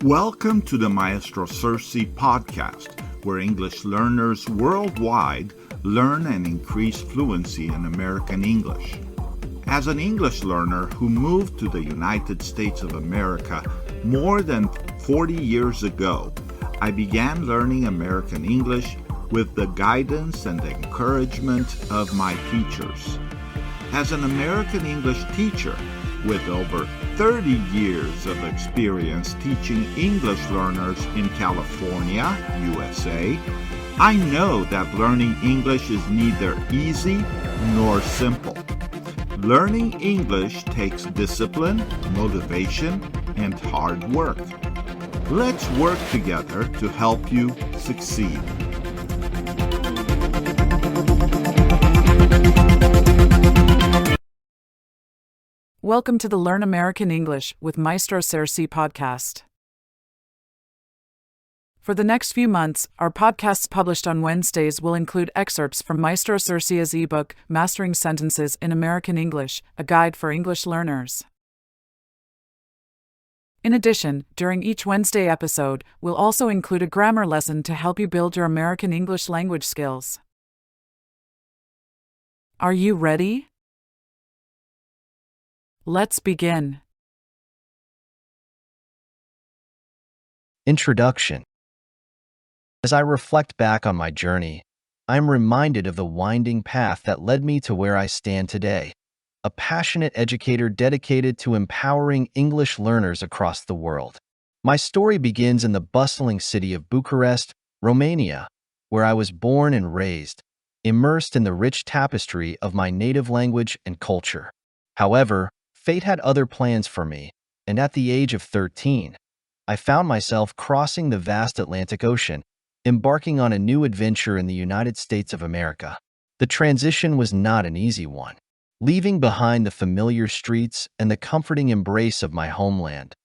Welcome to the Maestro Sersea podcast, where English learners worldwide learn and increase fluency in American English. As an English learner who moved to the United States of America more than 40 years ago, I began learning American English with the guidance and encouragement of my teachers. As an American English teacher, with over 30 years of experience teaching English learners in California, USA, I know that learning English is neither easy nor simple. Learning English takes discipline, motivation, and hard work. Let's work together to help you succeed. Welcome to the Learn American English with Maestro Sersea podcast. For the next few months, our podcasts published on Wednesdays will include excerpts from Maestro Sersea's ebook, Mastering Sentences in American English, a guide for English learners. In addition, during each Wednesday episode, we'll also include a grammar lesson to help you build your American English language skills. Are you ready? Let's begin. Introduction. As I reflect back on my journey, I am reminded of the winding path that led me to where I stand today, a passionate educator dedicated to empowering English learners across the world. My story begins in the bustling city of Bucharest, Romania, where I was born and raised, immersed in the rich tapestry of my native language and culture. However, fate had other plans for me, and at the age of 13, I found myself crossing the vast Atlantic Ocean, embarking on a new adventure in the United States of America. The transition was not an easy one. Leaving behind the familiar streets and the comforting embrace of my homeland,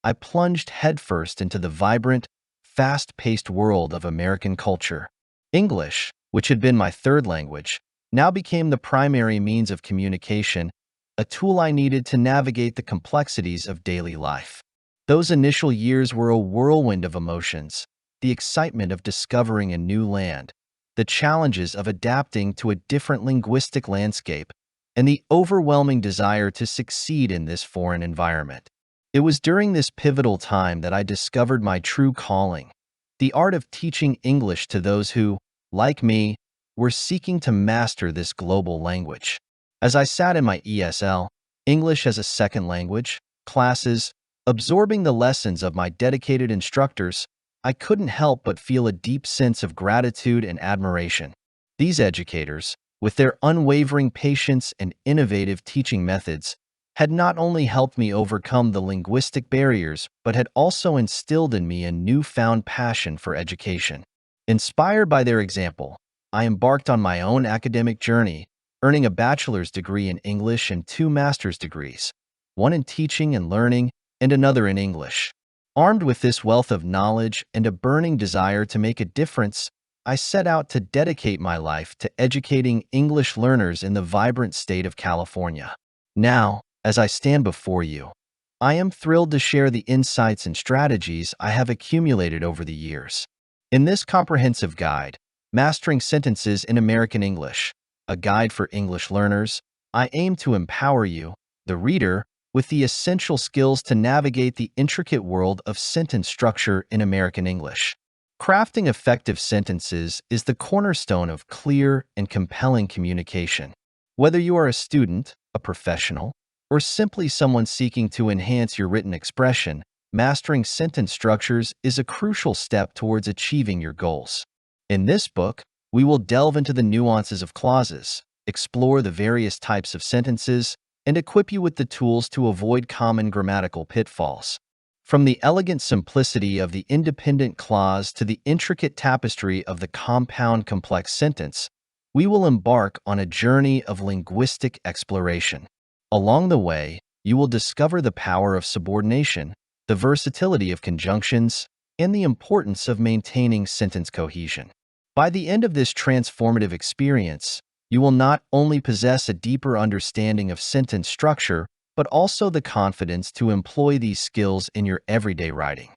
I plunged headfirst into the vibrant, fast-paced world of American culture. English, which had been my third language, now became the primary means of communication, a tool I needed to navigate the complexities of daily life. Those initial years were a whirlwind of emotions, the excitement of discovering a new land, the challenges of adapting to a different linguistic landscape, and the overwhelming desire to succeed in this foreign environment. It was during this pivotal time that I discovered my true calling, the art of teaching English to those who, like me, were seeking to master this global language. As I sat in my ESL, English as a second language, classes, absorbing the lessons of my dedicated instructors, I couldn't help but feel a deep sense of gratitude and admiration. These educators, with their unwavering patience and innovative teaching methods, had not only helped me overcome the linguistic barriers, but had also instilled in me a newfound passion for education. Inspired by their example, I embarked on my own academic journey, earning a bachelor's degree in English and 2 master's degrees, one in teaching and learning and another in English. Armed with this wealth of knowledge and a burning desire to make a difference, I set out to dedicate my life to educating English learners in the vibrant state of California. Now, as I stand before you, I am thrilled to share the insights and strategies I have accumulated over the years. In this comprehensive guide, Mastering Sentences in American English, a guide for English learners, I aim to empower you, the reader, with the essential skills to navigate the intricate world of sentence structure in American English. Crafting effective sentences is the cornerstone of clear and compelling communication. Whether you are a student, a professional, or simply someone seeking to enhance your written expression, mastering sentence structures is a crucial step towards achieving your goals. In this book, we will delve into the nuances of clauses, explore the various types of sentences, and equip you with the tools to avoid common grammatical pitfalls. From the elegant simplicity of the independent clause to the intricate tapestry of the compound complex sentence, we will embark on a journey of linguistic exploration. Along the way, you will discover the power of subordination, the versatility of conjunctions, and the importance of maintaining sentence cohesion. By the end of this transformative experience, you will not only possess a deeper understanding of sentence structure, but also the confidence to employ these skills in your everyday writing.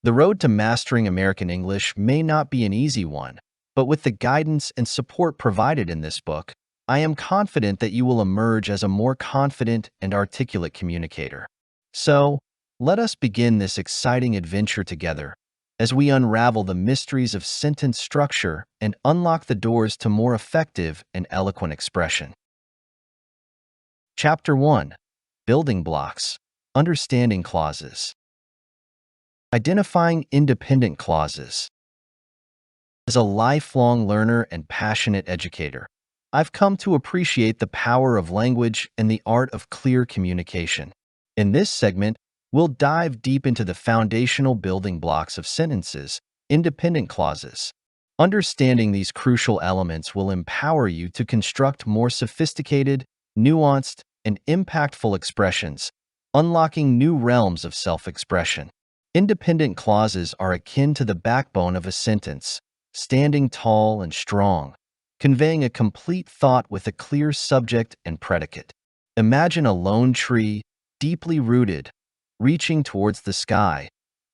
The road to mastering American English may not be an easy one, but with the guidance and support provided in this book, I am confident that you will emerge as a more confident and articulate communicator. So, let us begin this exciting adventure together as we unravel the mysteries of sentence structure and unlock the doors to more effective and eloquent expression. Chapter 1: Building Blocks. Understanding Clauses. Identifying independent clauses. As a lifelong learner and passionate educator, I've come to appreciate the power of language and the art of clear communication. In this segment, we'll dive deep into the foundational building blocks of sentences, independent clauses. Understanding these crucial elements will empower you to construct more sophisticated, nuanced, and impactful expressions, unlocking new realms of self-expression. Independent clauses are akin to the backbone of a sentence, standing tall and strong, conveying a complete thought with a clear subject and predicate. Imagine a lone tree, deeply rooted, reaching towards the sky.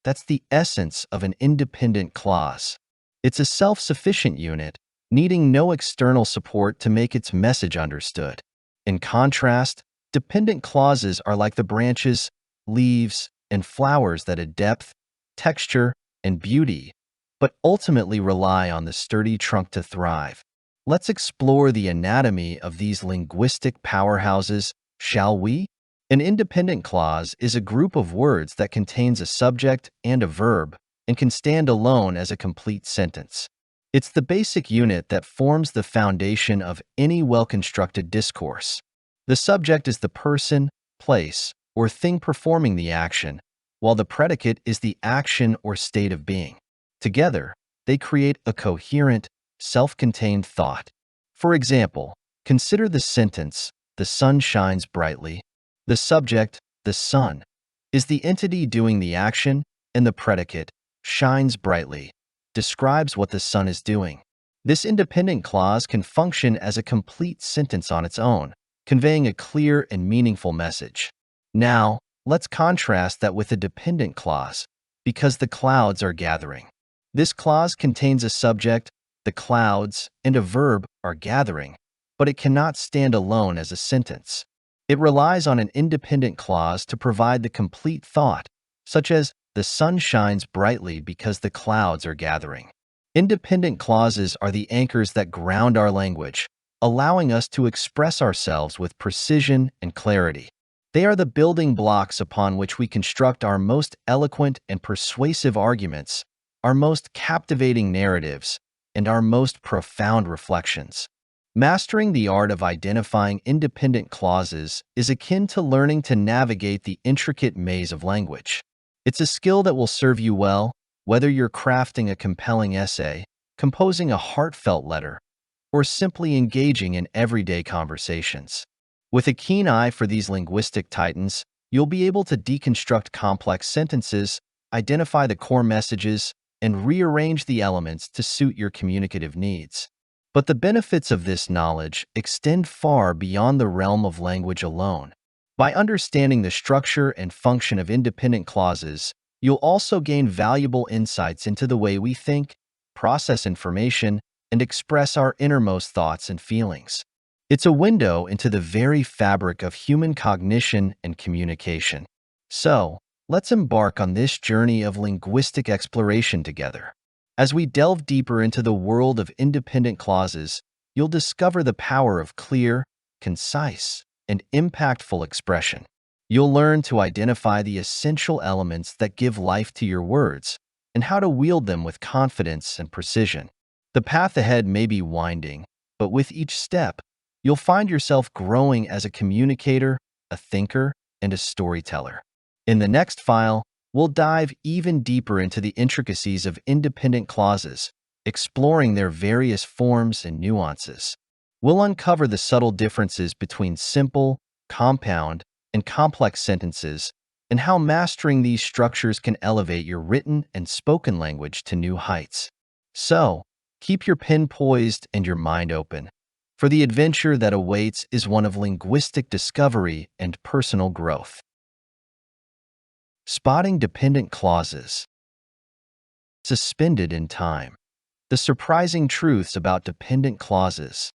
That's the essence of an independent clause. It's a self-sufficient unit, needing no external support to make its message understood. In contrast, dependent clauses are like the branches, leaves, and flowers that add depth, texture, and beauty, but ultimately rely on the sturdy trunk to thrive. Let's explore the anatomy of these linguistic powerhouses, shall we? An independent clause is a group of words that contains a subject and a verb and can stand alone as a complete sentence. It's the basic unit that forms the foundation of any well-constructed discourse. The subject is the person, place, or thing performing the action, while the predicate is the action or state of being. Together, they create a coherent, self-contained thought. For example, consider the sentence, "The sun shines brightly." The subject, the sun, is the entity doing the action, and the predicate, shines brightly, describes what the sun is doing. This independent clause can function as a complete sentence on its own, conveying a clear and meaningful message. Now, let's contrast that with a dependent clause, because the clouds are gathering. This clause contains a subject, the clouds, and a verb, are gathering, but it cannot stand alone as a sentence. It relies on an independent clause to provide the complete thought, such as, "The sun shines brightly because the clouds are gathering." Independent clauses are the anchors that ground our language, allowing us to express ourselves with precision and clarity. They are the building blocks upon which we construct our most eloquent and persuasive arguments, our most captivating narratives, and our most profound reflections. Mastering the art of identifying independent clauses is akin to learning to navigate the intricate maze of language. It's a skill that will serve you well, whether you're crafting a compelling essay, composing a heartfelt letter, or simply engaging in everyday conversations. With a keen eye for these linguistic titans, you'll be able to deconstruct complex sentences, identify the core messages, and rearrange the elements to suit your communicative needs. But the benefits of this knowledge extend far beyond the realm of language alone. By understanding the structure and function of independent clauses, you'll also gain valuable insights into the way we think, process information, and express our innermost thoughts and feelings. It's a window into the very fabric of human cognition and communication. So, let's embark on this journey of linguistic exploration together. As we delve deeper into the world of independent clauses, you'll discover the power of clear, concise, and impactful expression. You'll learn to identify the essential elements that give life to your words and how to wield them with confidence and precision. The path ahead may be winding, but with each step, you'll find yourself growing as a communicator, a thinker, and a storyteller. In the next file, we'll dive even deeper into the intricacies of independent clauses, exploring their various forms and nuances. We'll uncover the subtle differences between simple, compound, and complex sentences, and how mastering these structures can elevate your written and spoken language to new heights. So, keep your pen poised and your mind open, for the adventure that awaits is one of linguistic discovery and personal growth. Spotting dependent clauses. suspended in time. The surprising truths about dependent clauses.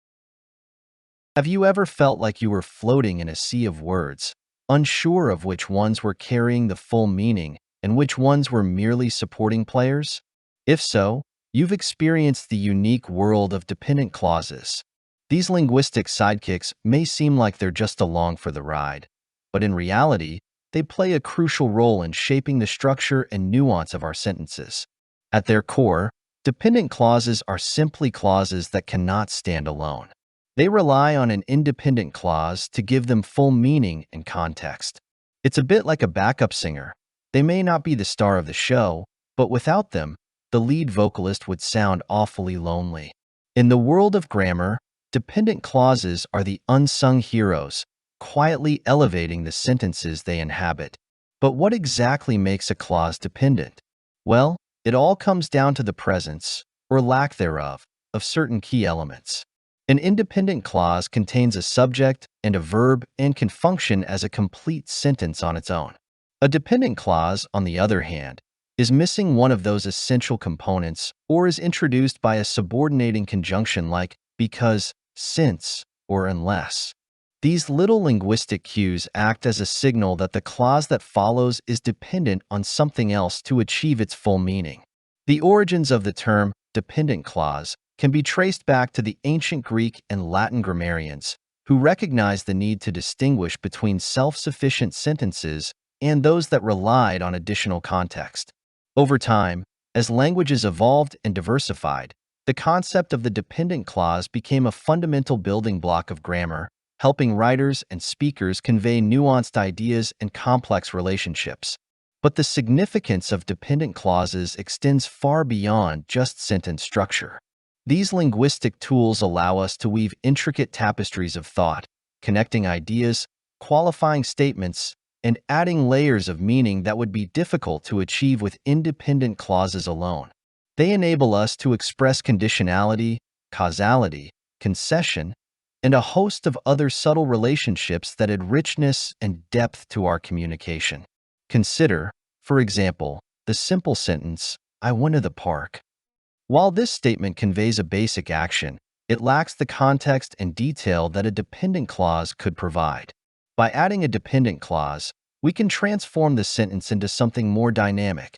Have you ever felt like you were floating in a sea of words, unsure of which ones were carrying the full meaning and which ones were merely supporting players? If so, you've experienced the unique world of dependent clauses. These linguistic sidekicks may seem like they're just along for the ride, but in reality, they play a crucial role in shaping the structure and nuance of our sentences. At their core, dependent clauses are simply clauses that cannot stand alone. They rely on an independent clause to give them full meaning and context. It's a bit like a backup singer. They may not be the star of the show, but without them, the lead vocalist would sound awfully lonely. In the world of grammar, dependent clauses are the unsung heroes, quietly elevating the sentences they inhabit. But what exactly makes a clause dependent? Well, it all comes down to the presence, or lack thereof, of certain key elements. An independent clause contains a subject and a verb and can function as a complete sentence on its own. A dependent clause, on the other hand, is missing one of those essential components or is introduced by a subordinating conjunction like because, since, or unless. These little linguistic cues act as a signal that the clause that follows is dependent on something else to achieve its full meaning. The origins of the term dependent clause can be traced back to the ancient Greek and Latin grammarians, who recognized the need to distinguish between self-sufficient sentences and those that relied on additional context. Over time, as languages evolved and diversified, the concept of the dependent clause became a fundamental building block of grammar, helping writers and speakers convey nuanced ideas and complex relationships. But the significance of dependent clauses extends far beyond just sentence structure. These linguistic tools allow us to weave intricate tapestries of thought, connecting ideas, qualifying statements, and adding layers of meaning that would be difficult to achieve with independent clauses alone. They enable us to express conditionality, causality, concession, and a host of other subtle relationships that add richness and depth to our communication. Consider, for example, the simple sentence, "I went to the park." While this statement conveys a basic action, it lacks the context and detail that a dependent clause could provide. By adding a dependent clause, we can transform the sentence into something more dynamic.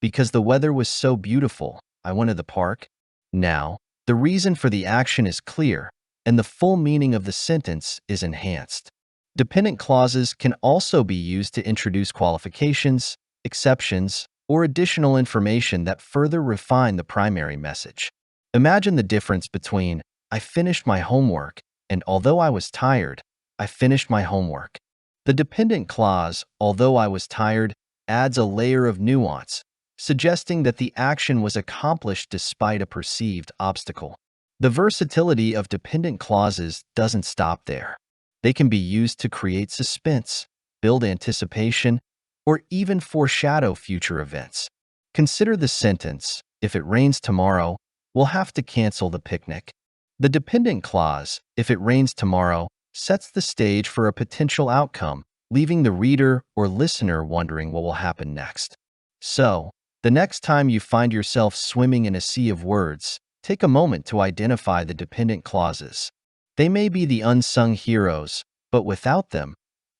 Because the weather was so beautiful, I went to the park. Now, the reason for the action is clear, and the full meaning of the sentence is enhanced. Dependent clauses can also be used to introduce qualifications, exceptions, or additional information that further refine the primary message. Imagine the difference between, "I finished my homework," and "although I was tired, I finished my homework." The dependent clause, "although I was tired," adds a layer of nuance, suggesting that the action was accomplished despite a perceived obstacle. The versatility of dependent clauses doesn't stop there. They can be used to create suspense, build anticipation, or even foreshadow future events. Consider the sentence, "If it rains tomorrow, we'll have to cancel the picnic." The dependent clause, "if it rains tomorrow," sets the stage for a potential outcome, leaving the reader or listener wondering what will happen next. So, the next time you find yourself swimming in a sea of words, take a moment to identify the dependent clauses. They may be the unsung heroes, but without them,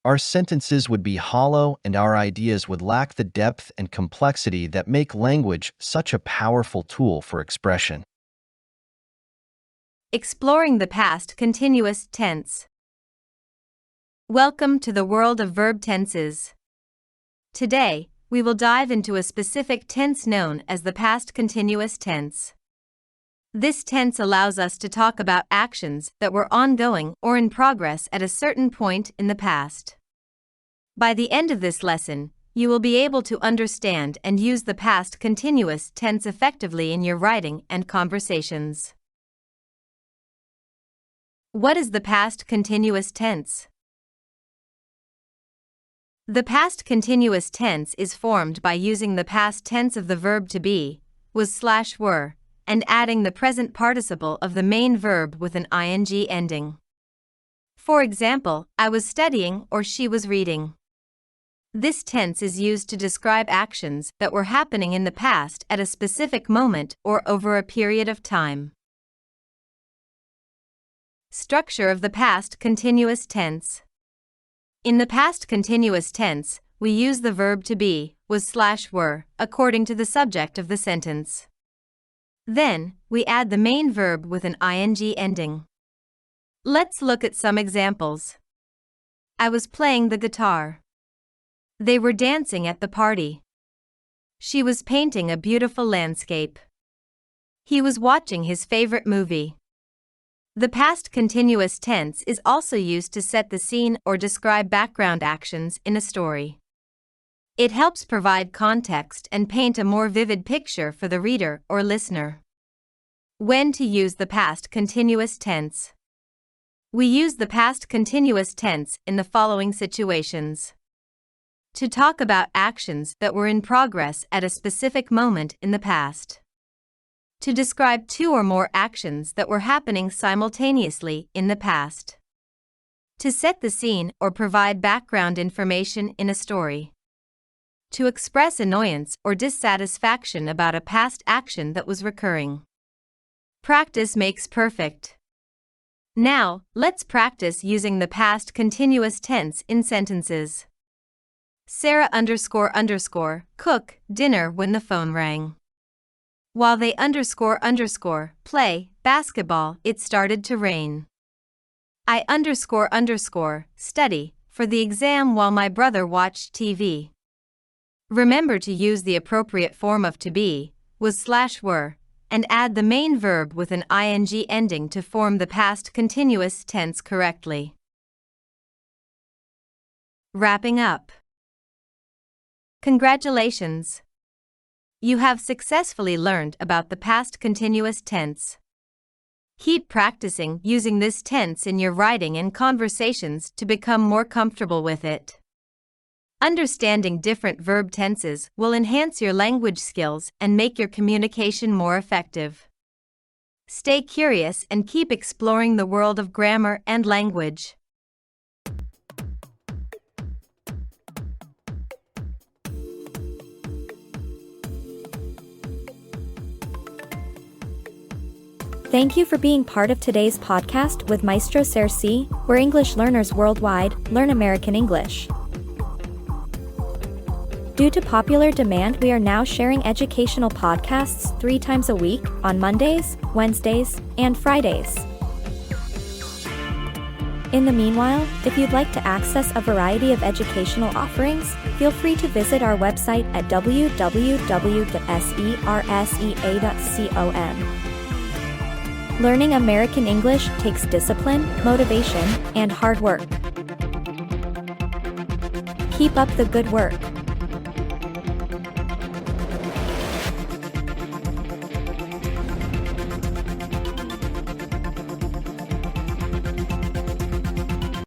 our sentences would be hollow and our ideas would lack the depth and complexity that make language such a powerful tool for expression. Exploring the past continuous tense. Welcome to the world of verb tenses. Today, we will dive into a specific tense known as the past continuous tense. This tense allows us to talk about actions that were ongoing or in progress at a certain point in the past. By the end of this lesson, you will be able to understand and use the past continuous tense effectively in your writing and conversations. What is the past continuous tense? The past continuous tense is formed by using the past tense of the verb to be, was/were, and adding the present participle of the main verb with an ing ending. For example, I was studying or she was reading. This tense is used to describe actions that were happening in the past at a specific moment or over a period of time. Structure of the past continuous tense. In the past continuous tense, we use the verb to be, was/were, according to the subject of the sentence. Then, we add the main verb with an ing ending. Let's look at some examples. I was playing the guitar. They were dancing at the party. She was painting a beautiful landscape. He was watching his favorite movie. The past continuous tense is also used to set the scene or describe background actions in a story. It helps provide context and paint a more vivid picture for the reader or listener. When to use the past continuous tense. We use the past continuous tense in the following situations. To talk about actions that were in progress at a specific moment in the past. To describe two or more actions that were happening simultaneously in the past. To set the scene or provide background information in a story. To express annoyance or dissatisfaction about a past action that was recurring. Practice makes perfect. Now, let's practice using the past continuous tense in sentences. Sarah __ cook dinner when the phone rang. While they __ play basketball, it started to rain. I __ study for the exam while my brother watched TV. Remember to use the appropriate form of to be, was/were, and add the main verb with an ing ending to form the past continuous tense correctly. Wrapping up. Congratulations! You have successfully learned about the past continuous tense. Keep practicing using this tense in your writing and conversations to become more comfortable with it. Understanding different verb tenses will enhance your language skills and make your communication more effective. Stay curious and keep exploring the world of grammar and language. Thank you for being part of today's podcast with Maestro Sersea, where English learners worldwide learn American English. Due to popular demand, we are now sharing educational podcasts 3 times a week on Mondays, Wednesdays, and Fridays. In the meanwhile, if you'd like to access a variety of educational offerings, feel free to visit our website at www.sersea.com. Learning American English takes discipline, motivation, and hard work. Keep up the good work.